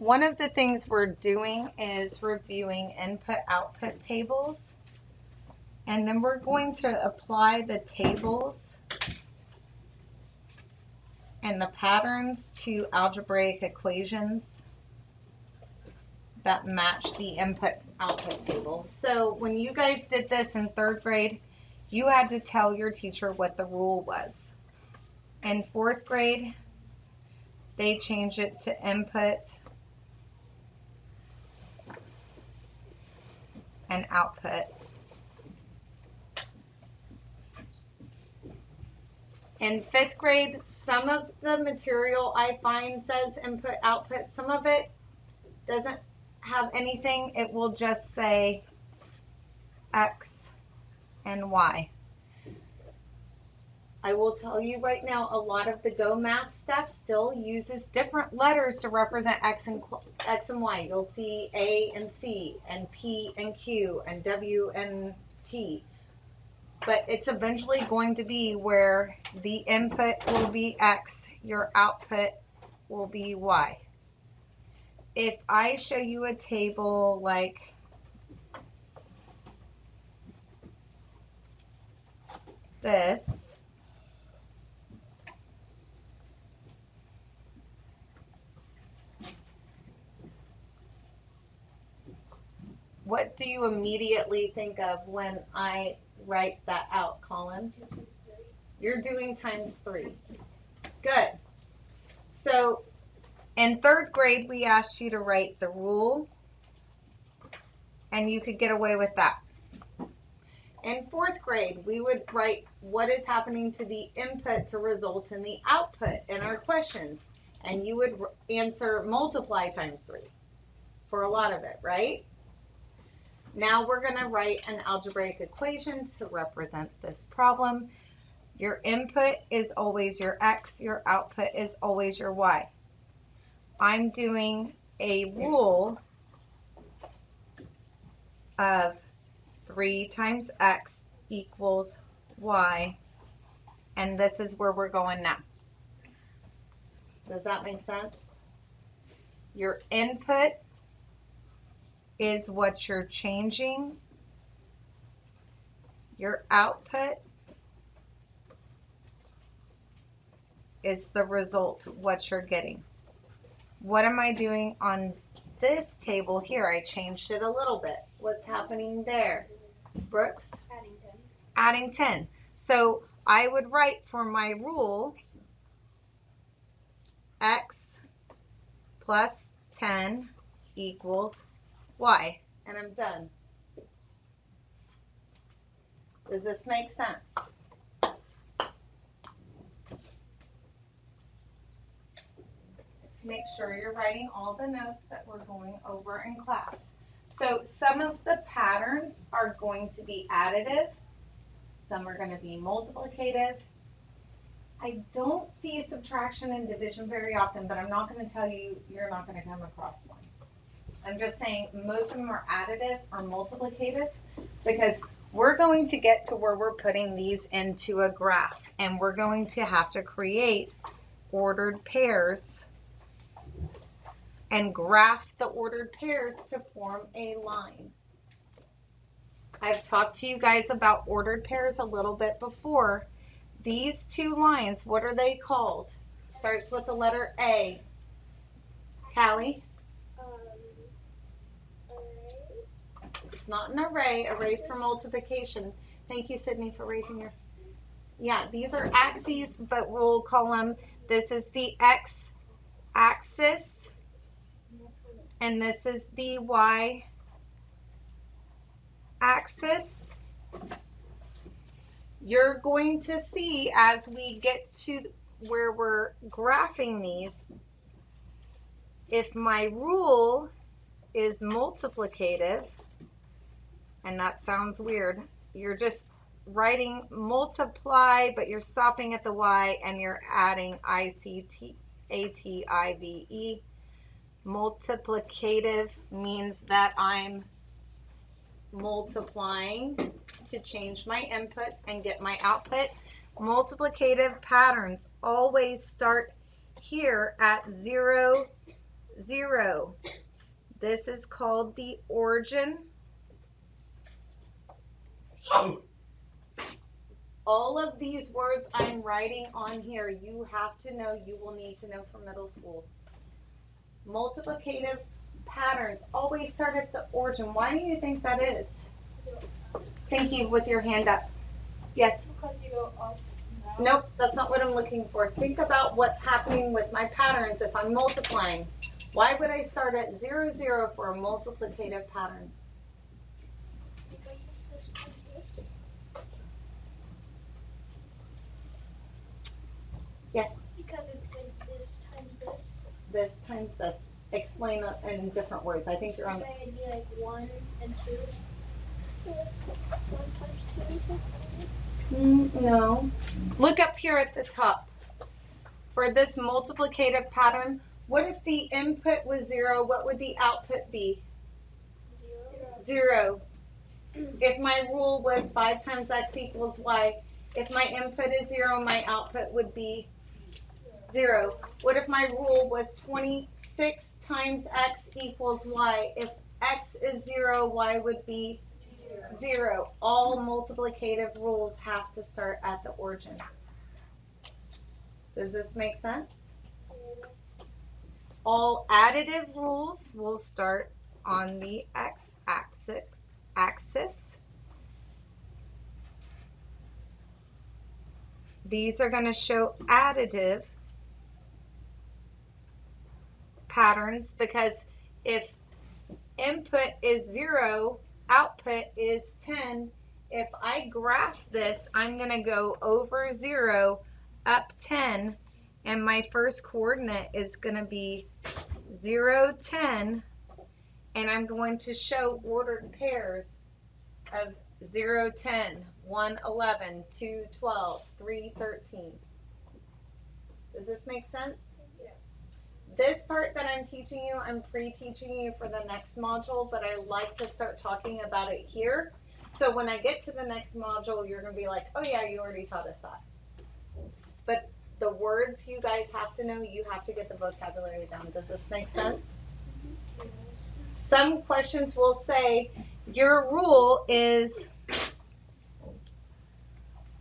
one of the things we're doing is reviewing input-output tables. And then we're going to apply the tables and the patterns to algebraic equations that match the input-output table. So when you guys did this in 3rd grade, you had to tell your teacher what the rule was. In 4th grade, they changed it to input and output. In 5th grade, some of the material I find says input, output. Some of it doesn't have anything. It will just say X and Y. I will tell you right now, a lot of the Go Math stuff still uses different letters to represent X and Y. You'll see A and C and P and Q and W and T. But it's eventually going to be where the input will be X, your output will be Y. If I show you a table like this, what do you immediately think of when I write that out, Colin? You're doing times 3. Good. So in 3rd grade, we asked you to write the rule, and you could get away with that. In 4th grade, we would write what is happening to the input to result in the output in our questions, and you would answer multiply times 3 for a lot of it, right? Now we're going to write an algebraic equation to represent this problem. Your input is always your X, your output is always your Y. I'm doing a rule of 3 times X equals Y, and this is where we're going now. Does that make sense? Your input is what you're changing. Your output is the result, what you're getting. What am I doing on this table here? I changed it a little bit. What's happening there? Brooks? Adding 10. Adding 10. So I would write for my rule X plus 10 equals Y, and I'm done. Does this make sense? Make sure you're writing all the notes that we're going over in class. So some of the patterns are going to be additive. Some are going to be multiplicative. I don't see subtraction and division very often, but I'm not going to tell you you're not going to come across one. I'm just saying most of them are additive or multiplicative because we're going to get to where we're putting these into a graph, and we're going to have to create ordered pairs and graph the ordered pairs to form a line. I've talked to you guys about ordered pairs a little bit before. These 2 lines, what are they called? Starts with the letter A. Callie? It's not an array. Arrays for multiplication. Thank you, Sydney, for raising your... Yeah, these are axes, but we'll call them, this is the X axis, and this is the Y axis. You're going to see as we get to where we're graphing these, if my rule is multiplicative, and that sounds weird, you're just writing multiply, but you're stopping at the Y and you're adding ICATIVE. Multiplicative means that I'm multiplying to change my input and get my output. Multiplicative patterns always start here at 0, 0. This is called the origin. All of these words I'm writing on here, you have to know, you will need to know for middle school. Multiplicative patterns always start at the origin. Why do you think that is? Thank you, with your hand up. Yes? Because you go up. Nope, that's not what I'm looking for. Think about what's happening with my patterns if I'm multiplying. Why would I start at 0, 0 for a multiplicative pattern? Because it's this times this. Yes? Because it's like this times this. This times this. Explain it in different words. I think you're on. So it'd be like 1 and 2. 1 times 2. No. Look up here at the top. For this multiplicative pattern, what if the input was 0? What would the output be? 0. If my rule was 5 times x equals y, if my input is 0, my output would be 0. What if my rule was 26 times x equals y? If x is 0, y would be 0. All multiplicative rules have to start at the origin. Does this make sense? All additive rules will start on the x-axis. These are going to show additive patterns because if input is 0, output is 10. If I graph this, I'm going to go over 0, up 10, and my first coordinate is going to be 0, 10, and I'm going to show ordered pairs of 0, 10, 1, 11, 2, 12, 3, 13. Does this make sense? Yes. This part that I'm teaching you, I'm pre-teaching you for the next module, but I like to start talking about it here. So when I get to the next module, you're going to be like, oh yeah, you already taught us that. But the words you guys have to know, you have to get the vocabulary down. Does this make sense? Some questions will say, your rule is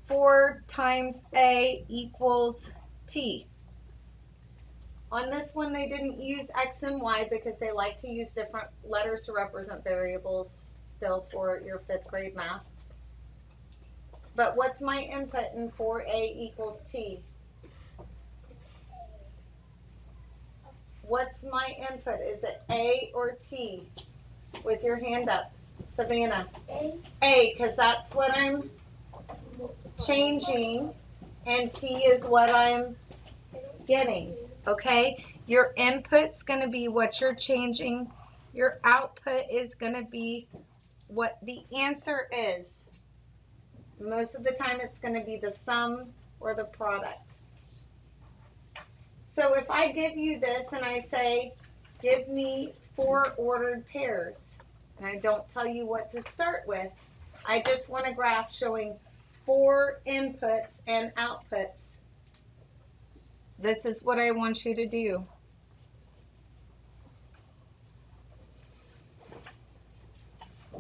4 times A equals T. On this one, they didn't use X and Y because they like to use different letters to represent variables still for your 5th grade math. But what's my input in 4A equals T? What's my input? Is it A or T? With your hand up, Savannah. A. A, because that's what I'm changing, and T is what I'm getting. Okay, your input's going to be what you're changing. Your output is going to be what the answer is. Most of the time it's going to be the sum or the product. So if I give you this and I say, give me 4 ordered pairs, and I don't tell you what to start with, I just want a graph showing 4 inputs and outputs. This is what I want you to do.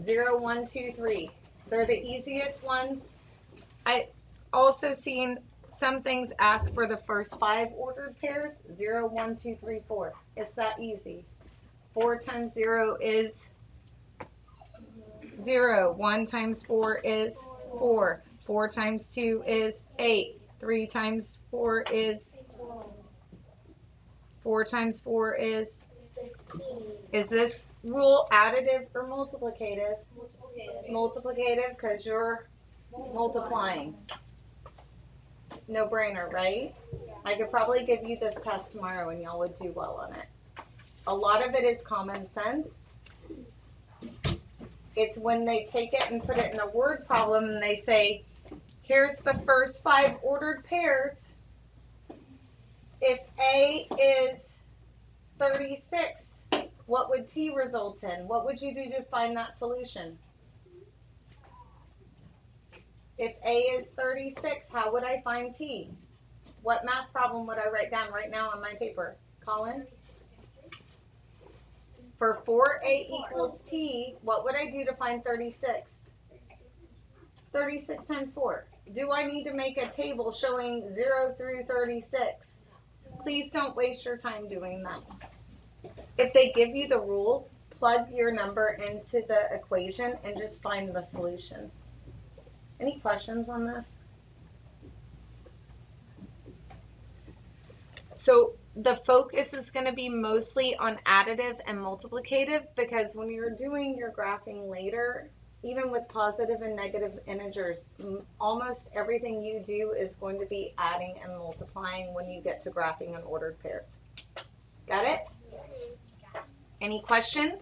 Zero, 1, 2, 3. They're the easiest ones. I also seen some things ask for the first 5 ordered pairs. 0, 1, 2, 3, 4. It's that easy. 4 times 0 is 0. 1 times 4 is 4. 4 times 2 is 8. 3 times 4 is 4 times 4 is 16. Is this rule additive or multiplicative? Multiplicative. Multiplicative because you're multiplying. No brainer, right? I could probably give you this test tomorrow and y'all would do well on it. A lot of it is common sense. It's when they take it and put it in a word problem and they say, here's the first 5 ordered pairs. If A is 36, what would T result in? What would you do to find that solution? If A is 36, how would I find T? What math problem would I write down right now on my paper? Colin? For 4a equals t, what would I do to find 36? 36 times 4. Do I need to make a table showing 0 through 36? Please don't waste your time doing that. If they give you the rule, plug your number into the equation and just find the solution. Any questions on this? So the focus is going to be mostly on additive and multiplicative, because when you're doing your graphing later, even with positive and negative integers, almost everything you do is going to be adding and multiplying when you get to graphing in ordered pairs. Got it? Any questions?